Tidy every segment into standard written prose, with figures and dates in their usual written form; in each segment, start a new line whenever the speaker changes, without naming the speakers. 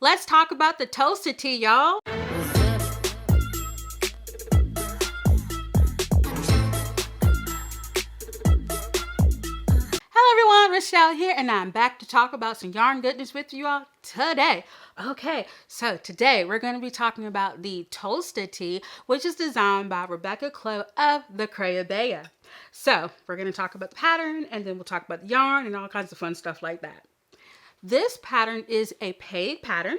Let's talk about the Tolsta tea, y'all. Hello everyone, Rochelle here, and I'm back to talk about some yarn goodness with you all today. Okay, so today we're going to be talking about the Tolsta tea, which is designed by Clow of the Creabea. So we're going to talk about the pattern, and then we'll talk about the yarn and all kinds of fun stuff like that. This pattern is a paid pattern,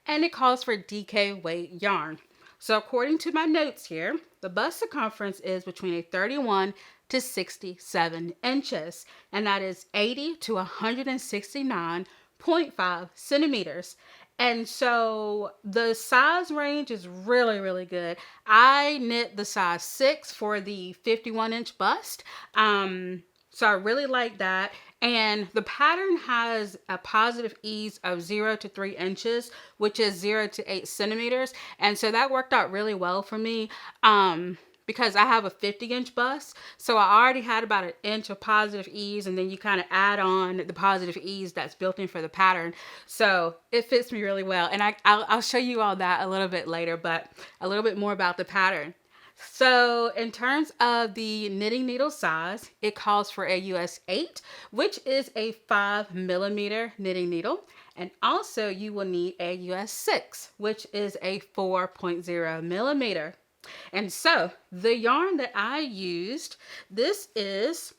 and it calls for DK weight yarn. So according to my notes here, the bust circumference is between a 31 to 67 inches, and that is 80 to 169.5 centimeters. And so the size range is really good. I knit the size 6 for the 51-inch bust. So I really like that. And the pattern has a positive ease of 0 to 3 inches, which is 0 to 8 centimeters. And so that worked out really well for me because I have a 50-inch bust. So I already had about an inch of positive ease, and then you kind of add on the positive ease that's built in for the pattern. So it fits me really well. And I'll show you all that a little bit later, but a little bit more about the pattern. So in terms of the knitting needle size, it calls for a US 8, which is a 5mm knitting needle. And also you will need a US 6, which is a 4.0mm. And so the yarn that I used, this is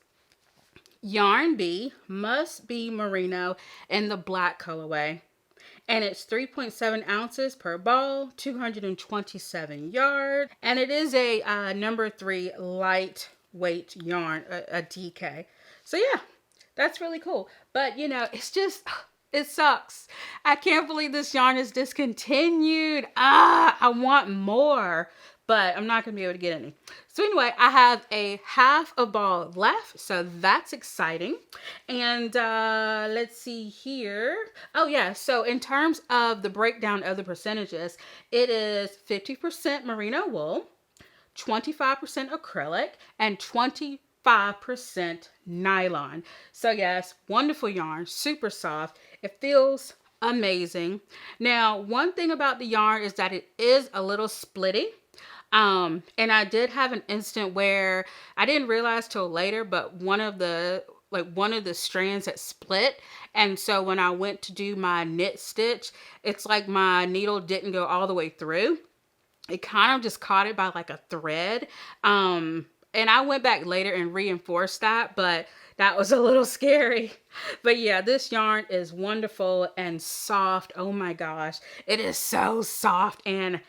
Yarn B Must Be Merino in the black colorway. And it's 3.7 ounces per ball, 227 yards. And it is a number 3 lightweight yarn, a DK. So yeah, that's really cool. But you know, it's just, it sucks. I can't believe this yarn is discontinued. I want more, but I'm not going to be able to get any. So anyway, I have a half a ball left, so that's exciting. And let's see here. Oh yeah, so in terms of the breakdown of the percentages, it is 50% merino wool, 25% acrylic, and 25% nylon. So yes, wonderful yarn, super soft. It feels amazing. Now, one thing about the yarn is that it is a little splitty. And I did have an instant where I didn't realize till later, but one of the strands had split. And so when I went to do my knit stitch, it's like my needle didn't go all the way through. It kind of just caught it by like a thread. And I went back later and reinforced that, but that was a little scary. But yeah, this yarn is wonderful and soft. Oh my gosh. It is so soft. And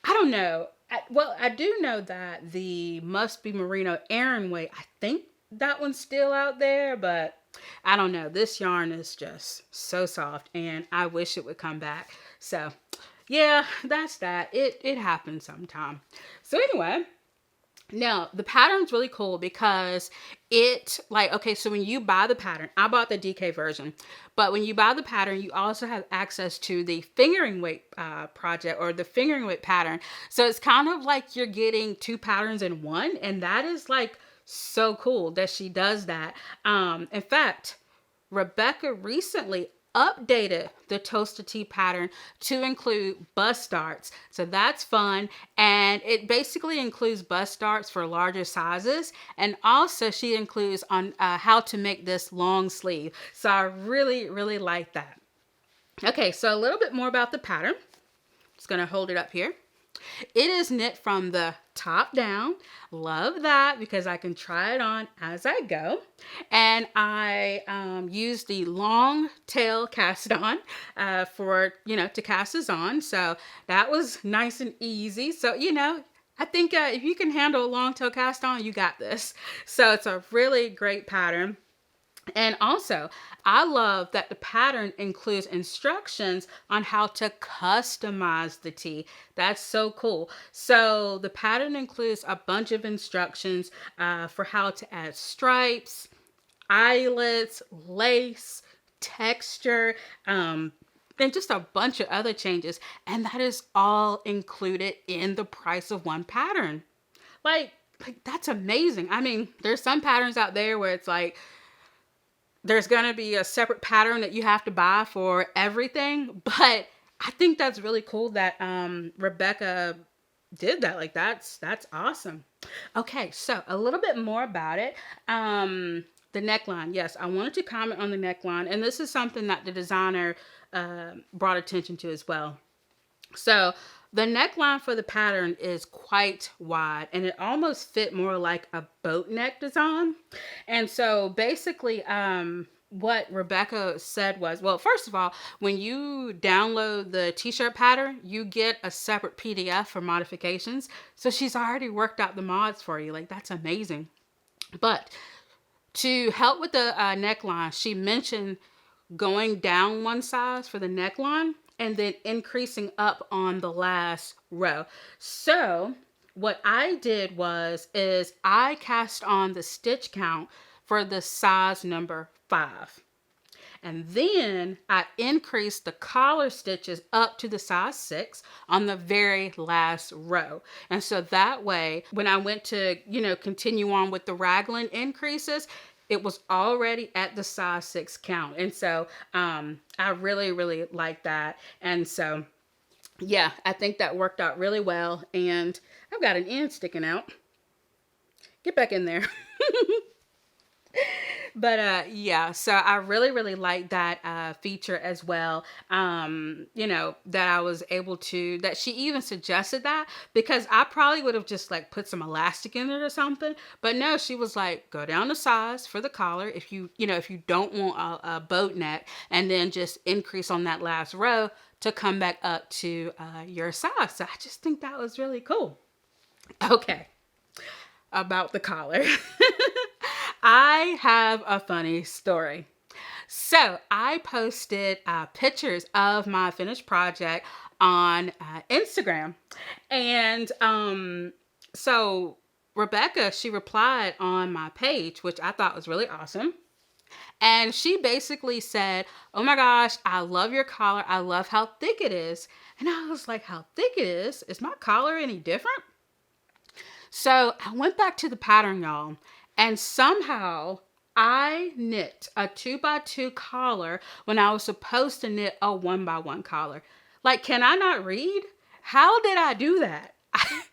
I don't know. I do know that the Must Be Merino Aran weight, I think that one's still out there, but I don't know. This yarn is just so soft, and I wish it would come back. So yeah, that's that. It happens sometime. So anyway, now the pattern's really cool because so when you buy the pattern, I bought the DK version, but when you buy the pattern, you also have access to the fingering weight project or the fingering weight pattern. So it's kind of like you're getting 2 patterns in one, and that is like so cool that she does that. In fact, Rebecca recently updated the Tolsta tea pattern to include bust darts. So that's fun. And it basically includes bust darts for larger sizes. And also she includes on how to make this long sleeve. So I really like that. Okay, so a little bit more about the pattern. Just going to hold it up here. It is knit from the top down. Love that because I can try it on as I go. And I use the long tail cast on to cast this on. So that was nice and easy. So, I think if you can handle a long tail cast on, you got this. So it's a really great pattern. And also, I love that the pattern includes instructions on how to customize the tee. That's so cool. So the pattern includes a bunch of instructions for how to add stripes, eyelets, lace, texture, and just a bunch of other changes. And that is all included in the price of one pattern. Like that's amazing. I mean, there's some patterns out there where it's like, there's going to be a separate pattern that you have to buy for everything, but I think that's really cool that Rebecca did that. Like that's awesome. Okay, so a little bit more about it. The neckline. Yes, I wanted to comment on the neckline, and this is something that the designer brought attention to as well. So the neckline for the pattern is quite wide, and it almost fit more like a boat neck design. And so basically, what Rebecca said was, well, first of all, when you download the t-shirt pattern, you get a separate PDF for modifications. So she's already worked out the mods for you. Like, that's amazing. But to help with the neckline, she mentioned going down one size for the neckline and then increasing up on the last row. So what I did is I cast on the stitch count for the size number 5. And then I increased the collar stitches up to the size 6 on the very last row. And so that way, when I went to, continue on with the raglan increases, it was already at the size 6 count. And so I really, really like that. And so, yeah, I think that worked out really well. And I've got an end sticking out. Get back in there. But yeah, so I really, really like that feature as well. That I was able to, that she even suggested that, because I probably would have just like put some elastic in it or something. But no, she was like, go down the size for the collar if if you don't want a boat neck, and then just increase on that last row to come back up to your size. So I just think that was really cool. Okay, about the collar. I have a funny story. So I posted pictures of my finished project on Instagram. And so Rebecca, she replied on my page, which I thought was really awesome. And she basically said, oh my gosh, I love your collar. I love how thick it is. And I was like, how thick it is? Is my collar any different? So I went back to the pattern, y'all. And somehow I knit a 2x2 collar when I was supposed to knit a 1x1 collar. Like, can I not read? How did I do that?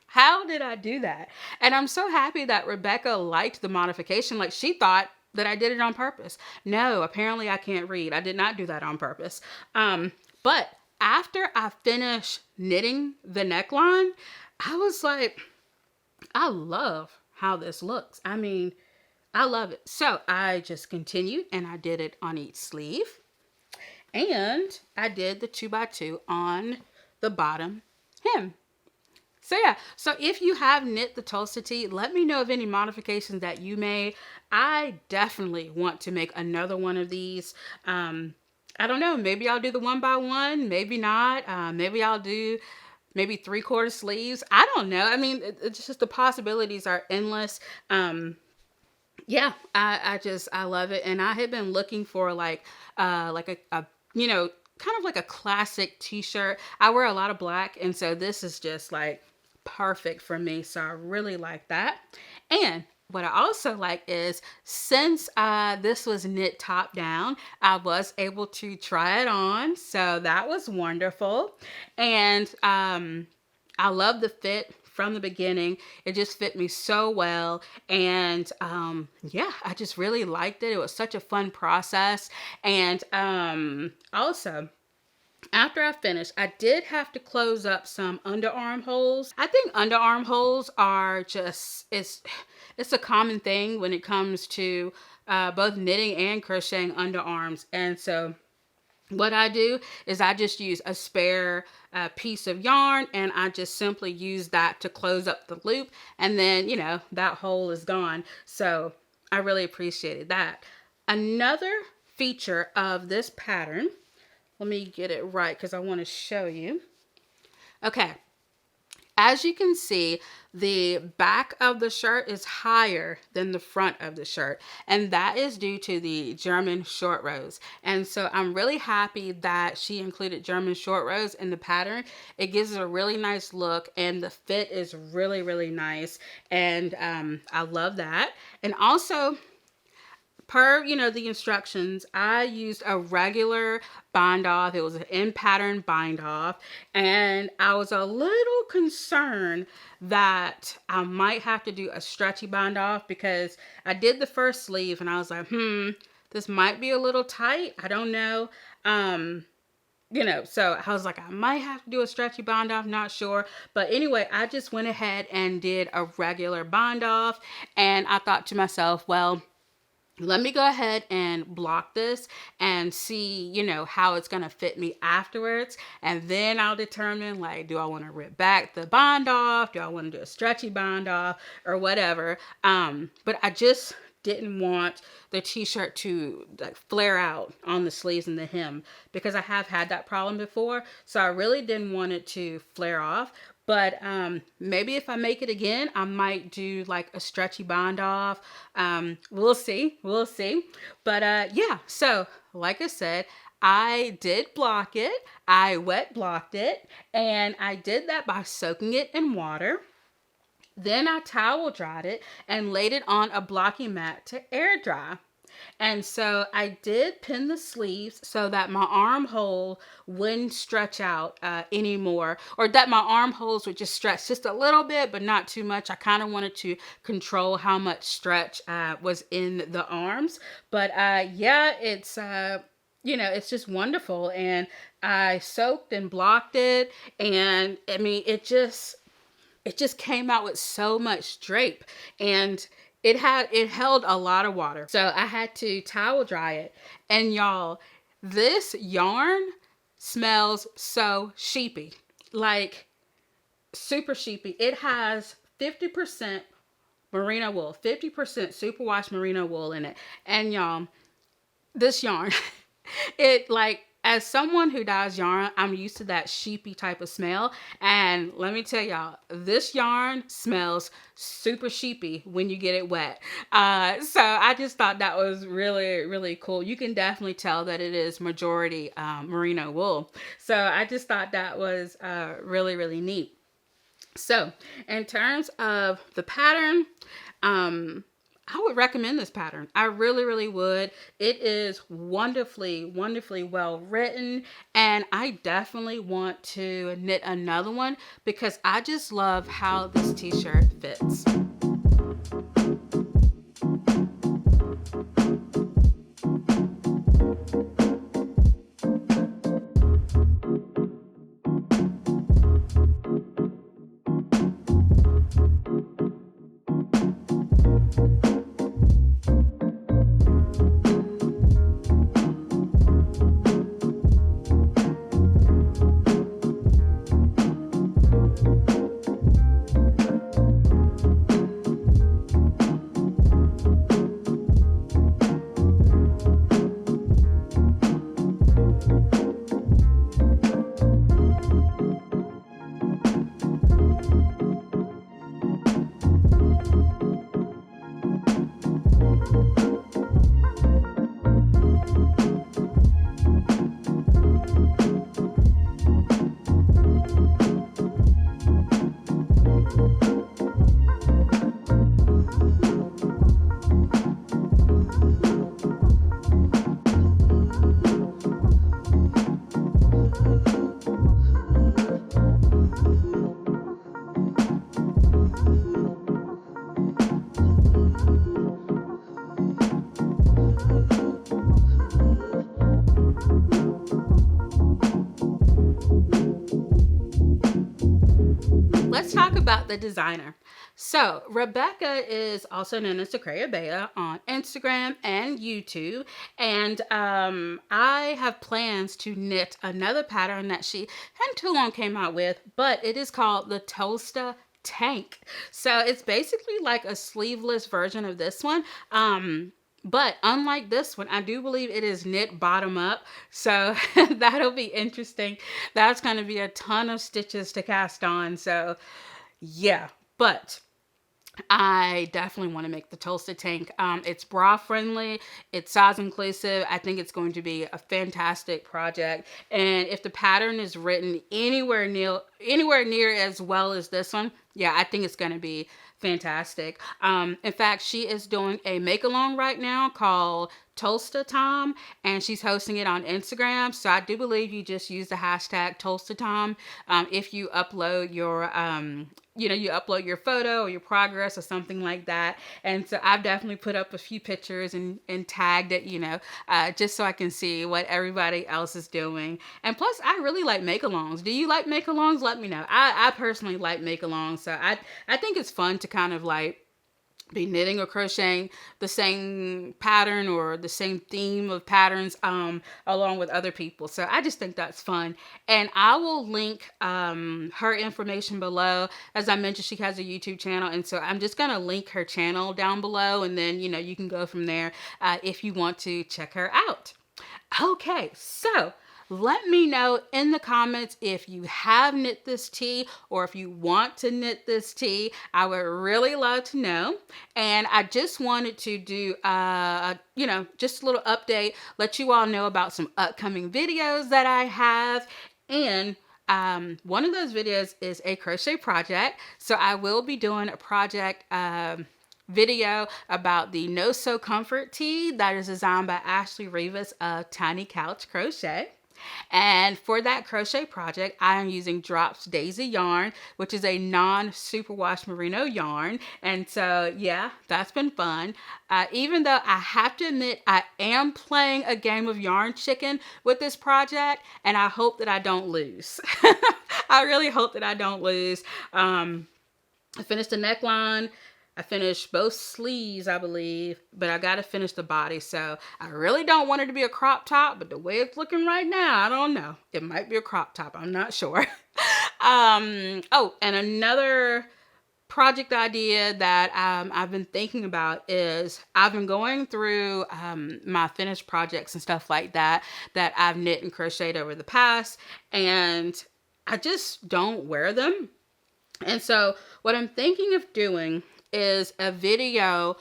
How did I do that? And I'm so happy that Rebecca liked the modification. Like, she thought that I did it on purpose. No, apparently I can't read. I did not do that on purpose. But after I finished knitting the neckline, I was like, I love how this looks. I mean, I love it. So I just continued and I did it on each sleeve. And I did the 2x2 on the bottom hem. So yeah, so if you have knit the Tolsta tee, let me know of any modifications that you made. I definitely want to make another one of these. I don't know, maybe I'll do the 1x1, maybe not. Maybe I'll do maybe 3/4 sleeves. I don't know. I mean, it's just the possibilities are endless. Yeah, I love it. And I had been looking for like a kind of like a classic t-shirt. I wear a lot of black, and so this is just like perfect for me. So I really like that. And what I also like is, since this was knit top down, I was able to try it on. So that was wonderful. And I love the fit from the beginning. It just fit me so well. And yeah, I just really liked it. It was such a fun process. And also, after I finished, I did have to close up some underarm holes. I think underarm holes are just, it's a common thing when it comes to both knitting and crocheting underarms. And so what I do is I just use a spare piece of yarn, and I just simply use that to close up the loop, and then, that hole is gone. So I really appreciated that. Another feature of this pattern, let me get it right because I want to show you. Okay. As you can see, the back of the shirt is higher than the front of the shirt, and that is due to the German short rows. And so I'm really happy that she included German short rows in the pattern. It gives it a really nice look, and the fit is really, really nice. And I love that. And also, per, the instructions, I used a regular bind off. It was an in pattern bind off. And I was a little concerned that I might have to do a stretchy bind off because I did the first sleeve and I was like, this might be a little tight. I don't know. So I was like, I might have to do a stretchy bind off, not sure. But anyway, I just went ahead and did a regular bind off. And I thought to myself, well, let me go ahead and block this and see, how it's going to fit me afterwards. And then I'll determine, like, do I want to rip back the bind off? Do I want to do a stretchy bind off or whatever? But I just didn't want the t-shirt to like flare out on the sleeves and the hem because I have had that problem before. So I really didn't want it to flare off. But maybe if I make it again, I might do like a stretchy bind off. We'll see. But yeah, so like I said, I did block it. I wet blocked it. And I did that by soaking it in water. Then I towel dried it and laid it on a blocking mat to air dry. And so I did pin the sleeves so that my armhole wouldn't stretch out anymore, or that my armholes would just stretch just a little bit, but not too much. I kind of wanted to control how much stretch was in the arms. But yeah, it's it's just wonderful. And I soaked and blocked it, and I mean, it just came out with so much drape, and it held a lot of water. So I had to towel dry it. And y'all, this yarn smells so sheepy, like super sheepy. It has 50% merino wool, 50% superwash merino wool in it. And y'all, this yarn, it like, as someone who dyes yarn, I'm used to that sheepy type of smell. And let me tell y'all, this yarn smells super sheepy when you get it wet. So I just thought that was really, really cool. You can definitely tell that it is majority merino wool. So I just thought that was really, really neat. So in terms of the pattern, I would recommend this pattern. I really, really would. It is wonderfully, wonderfully well written. And I definitely want to knit another one because I just love how this t-shirt fits. Let's talk about the designer. So Rebecca is also known as Creabea on Instagram and YouTube. And I have plans to knit another pattern that she hadn't too long came out with, but it is called the Tolsta tank. So it's basically like a sleeveless version of this one. But unlike this one, I do believe it is knit bottom up. So that'll be interesting. That's going to be a ton of stitches to cast on. So yeah, but I definitely want to make the Tolsta tank. It's bra friendly. It's size inclusive. I think it's going to be a fantastic project. And if the pattern is written anywhere near as well as this one, yeah, I think it's going to be fantastic. In fact, she is doing a make along right now called Tolsta Tom, and she's hosting it on Instagram. So I do believe you just use the hashtag Tolsta Tom if you upload your you upload your photo or your progress or something like that. And so I've definitely put up a few pictures and tagged it, just so I can see what everybody else is doing. And plus, I really like make-alongs. Do you like make-alongs? Let me know. I personally like make-alongs, so I think it's fun to kind of like be knitting or crocheting the same pattern or the same theme of patterns along with other people. So I just think that's fun. And I will link her information below. As I mentioned, she has a YouTube channel, and so I'm just going to link her channel down below, and then you can go from there if you want to check her out. Okay, so let me know in the comments if you have knit this tee or if you want to knit this tee. I would really love to know. And I just wanted to do, just a little update, let you all know about some upcoming videos that I have. And one of those videos is a crochet project. So I will be doing a project video about the No Sew Comfort tee that is designed by Ashley Rivas of Tiny Couch Crochet. And for that crochet project, I am using Drops Daisy yarn, which is a non-superwash merino yarn. And so, yeah, that's been fun. Even though I have to admit, I am playing a game of yarn chicken with this project, and I hope that I don't lose. I really hope that I don't lose. I finished the neckline. I finished both sleeves, I believe, but I got to finish the body. So I really don't want it to be a crop top, but the way it's looking right now, I don't know. It might be a crop top. I'm not sure. Oh, and another project idea that I've been thinking about is I've been going through my finished projects and stuff like that I've knit and crocheted over the past, and I just don't wear them. And so what I'm thinking of doing is a video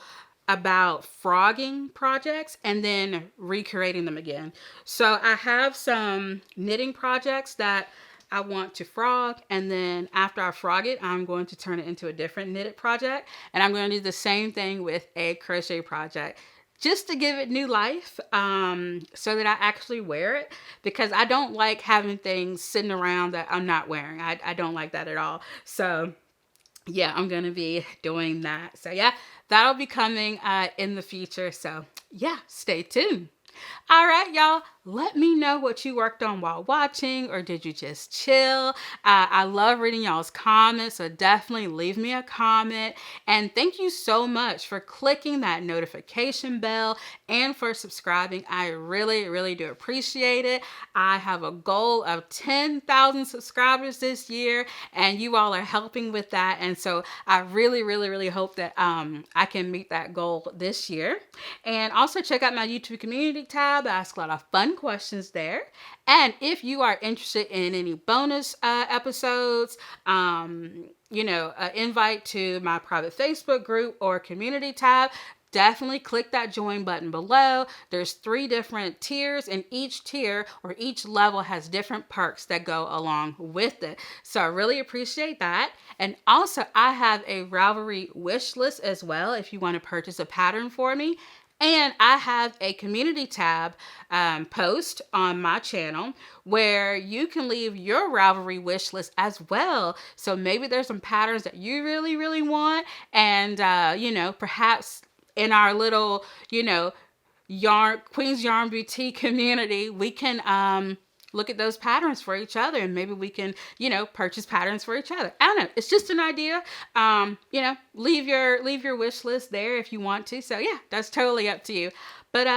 about frogging projects and then recreating them again. So I have some knitting projects that I want to frog, and then after I frog it, I'm going to turn it into a different knitted project, and I'm going to do the same thing with a crochet project just to give it new life, so that I actually wear it, because I don't like having things sitting around that I'm not wearing. I don't like that at all. So yeah, I'm going to be doing that. So yeah, that'll be coming in the future. So yeah, stay tuned. All right, y'all, let me know what you worked on while watching, or did you just chill? I love reading y'all's comments, so definitely leave me a comment. And thank you so much for clicking that notification bell and for subscribing. I really, really do appreciate it. I have a goal of 10,000 subscribers this year, and you all are helping with that. And so I really, really, really hope that I can meet that goal this year. And also check out my YouTube community tab. I ask a lot of fun questions there. And if you are interested in any bonus episodes, invite to my private Facebook group or community tab, definitely click that join button below. There's 3 different tiers, and each tier or each level has different perks that go along with it. So I really appreciate that. And also I have a Ravelry Wishlist as well if you want to purchase a pattern for me. And I have a community tab post on my channel where you can leave your Ravelry wish list as well. So maybe there's some patterns that you really, really want. And, perhaps in our little, Queen's Yarn Boutique community, we can look at those patterns for each other, and maybe we can, purchase patterns for each other. I don't know. It's just an idea. Leave your wish list there if you want to. So yeah, that's totally up to you. But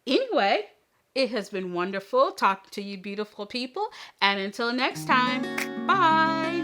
anyway, it has been wonderful talking to you beautiful people. And until next time, bye.